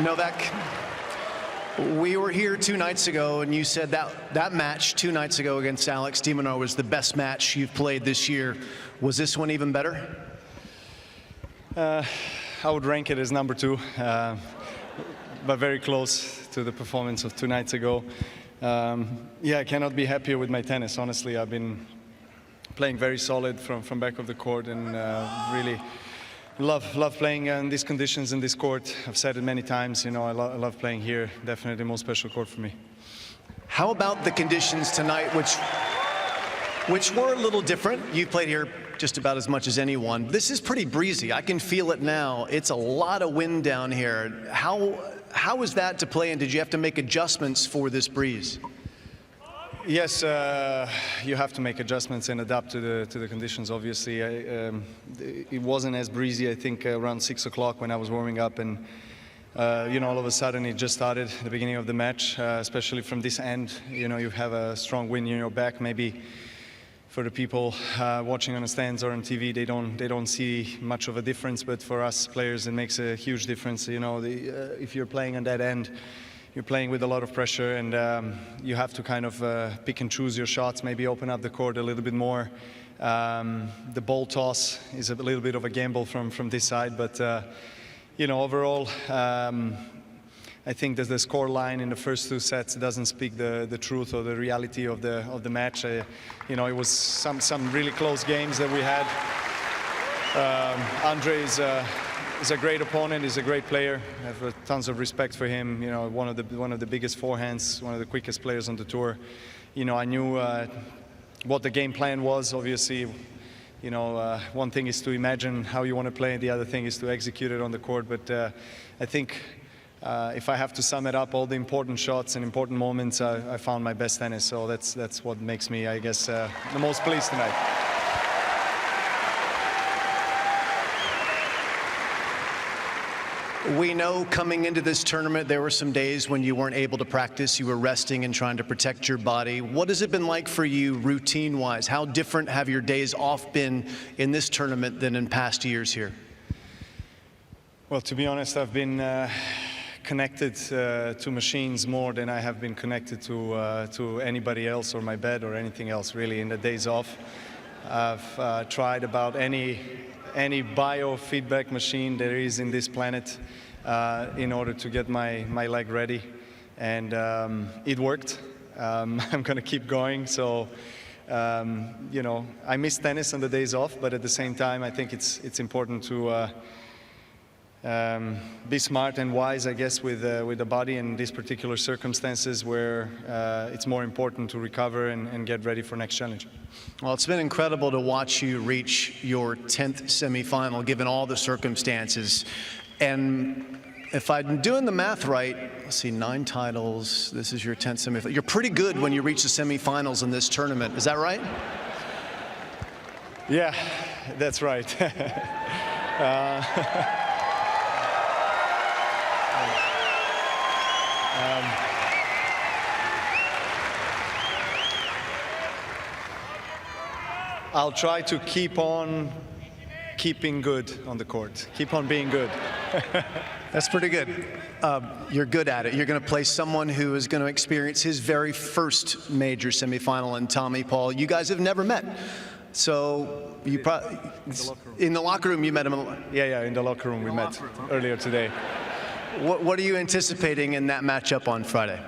Novak, we were here 2 nights ago, and you said that match 2 nights ago against Alex de Minaur was the best match you've played this year. Was this one even better? I would rank it as number 2, but very close to the performance of 2 nights ago. Yeah, I cannot be happier with my tennis, honestly. I've been playing very solid from back of the court, and really love playing in these conditions in this court. I've said it many times, you know, I love playing here. Definitely the most special court for me. How about the conditions tonight, which were a little different? You've played here just about as much as anyone. This is pretty breezy. I can feel it now. It's a lot of wind down here. How is that to play in? Did you have to make adjustments for this breeze? Yes, you have to make adjustments and adapt to the conditions. Obviously, it wasn't as breezy. I think around 6 o'clock when I was warming up, and you know, all of a sudden it just started the beginning of the match. Especially from this end, you know, you have a strong wind in your back. Maybe for the people watching on the stands or on TV, they don't see much of a difference. But for us players, it makes a huge difference. You know, if you're playing on that end, you're playing with a lot of pressure, and you have to kind of pick and choose your shots, maybe open up the court a little bit more. The ball toss is a little bit of a gamble from this side, but you know, overall, I think that the score line in the first 2 sets doesn't speak the truth or the reality of the match. You know, it was some really close games that we had. Andrey is a great opponent. He's a great player. I have tons of respect for him. You know, one of the biggest forehands, one of the quickest players on the tour. You know, I knew what the game plan was. Obviously, you know, one thing is to imagine how you want to play, and the other thing is to execute it on the court. But I think if I have to sum it up, all the important shots and important moments, I found my best tennis. So that's what makes me, I guess, the most pleased tonight. We know coming into this tournament, there were some days when you weren't able to practice. You were resting and trying to protect your body. What has it been like for you routine-wise? How different have your days off been in this tournament than in past years here? Well, to be honest, I've been connected to machines more than I have been connected to anybody else or my bed or anything else, really, in the days off. I've tried about any biofeedback machine there is in this planet in order to get my leg ready, and it worked. I'm gonna keep going. So you know, I miss tennis on the days off, but at the same time I think it's important to be smart and wise, I guess, with the body in these particular circumstances where it's more important to recover and get ready for next challenge. Well, it's been incredible to watch you reach your 10th semifinal, given all the circumstances. And if I'm doing the math right, let's see, 9 titles, this is your 10th semifinal. You're pretty good when you reach the semifinals in this tournament, is that right? Yeah, that's right. I'll try to keep on keeping good on the court. Keep on being good. That's pretty good. You're good at it. You're going to play someone who is going to experience his very first major semifinal in Tommy Paul. You guys have never met. So you probably in the locker room you met him. Yeah, in the locker room we met earlier today. What are you anticipating in that matchup on Friday?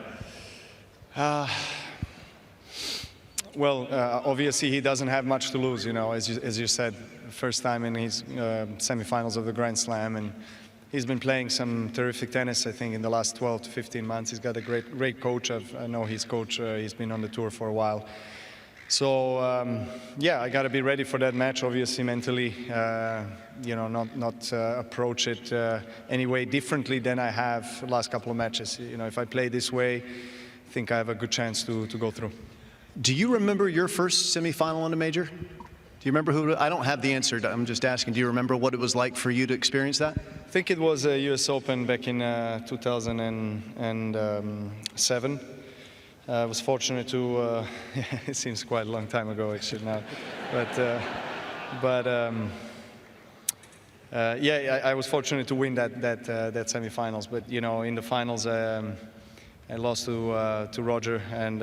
Well, obviously he doesn't have much to lose, you know, as you said, first time in his semifinals of the Grand Slam, and he's been playing some terrific tennis, I think, in the last 12 to 15 months. He's got a great coach. I know his coach. He's been on the tour for a while. So yeah, I got to be ready for that match, obviously mentally. You know, not approach it any way differently than I have the last couple of matches. You know, if I play this way, I think I have a good chance to go through. Do you remember your first semifinal in a major? Do you remember who? I don't have the answer. I'm just asking. Do you remember what it was like for you to experience that? I think it was a U.S. Open back in 2007. I was fortunate to. It seems quite a long time ago, actually now, but yeah, I was fortunate to win that semi-finals, but you know, in the finals, I lost to Roger, and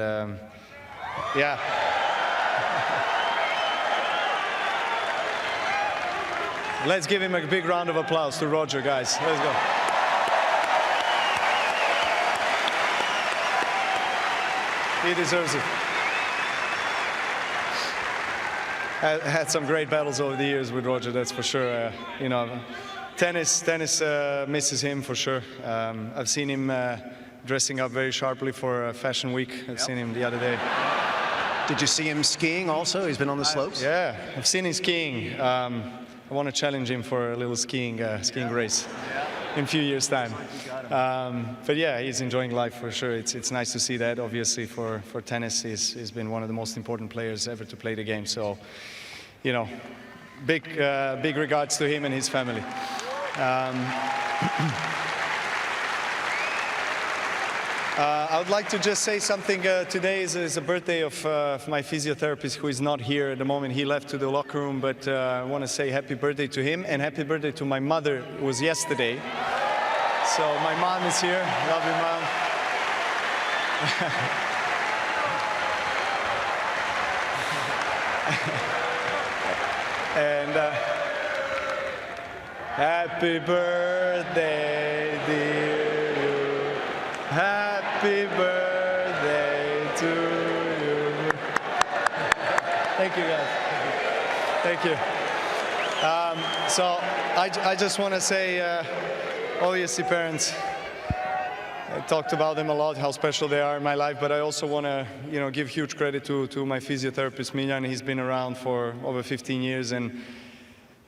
yeah. Let's give him a big round of applause to Roger, guys. Let's go. He deserves it. I had some great battles over the years with Roger, that's for sure. You know, tennis misses him for sure. I've seen him dressing up very sharply for Fashion Week. I've seen him the other day. Did you see him skiing also? He's been on the slopes? Yeah, I've seen him skiing. I want to challenge him for a little skiing race in a few years' time. But yeah, he's enjoying life for sure. It's nice to see that. Obviously, for tennis, he's been one of the most important players ever to play the game. So, you know, big regards to him and his family. I would like to just say something. Today is a birthday of my physiotherapist, who is not here at the moment. He left to the locker room, but I want to say happy birthday to him and happy birthday to my mother, who was yesterday. So my mom is here. Love you, Mom. And happy birthday, dear. Happy birthday to you. Thank you, guys. Thank you. So I just want to say, obviously, parents, I talked about them a lot, how special they are in my life, but I also want to, you know, give huge credit to my physiotherapist, Miljan. He's been around for over 15 years, and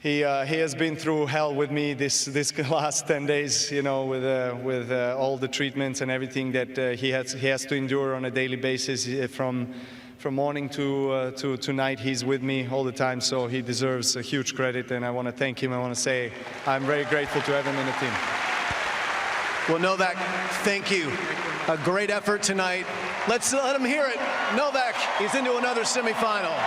he has been through hell with me this last 10 days, you know, with all the treatments and everything that he has to endure on a daily basis. From morning to night, he's with me all the time, so he deserves a huge credit, and I want to thank him. I want to say I'm very grateful to have him in the team. Well, Novak, thank you. A great effort tonight. Let's let him hear it. Novak is into another semifinal.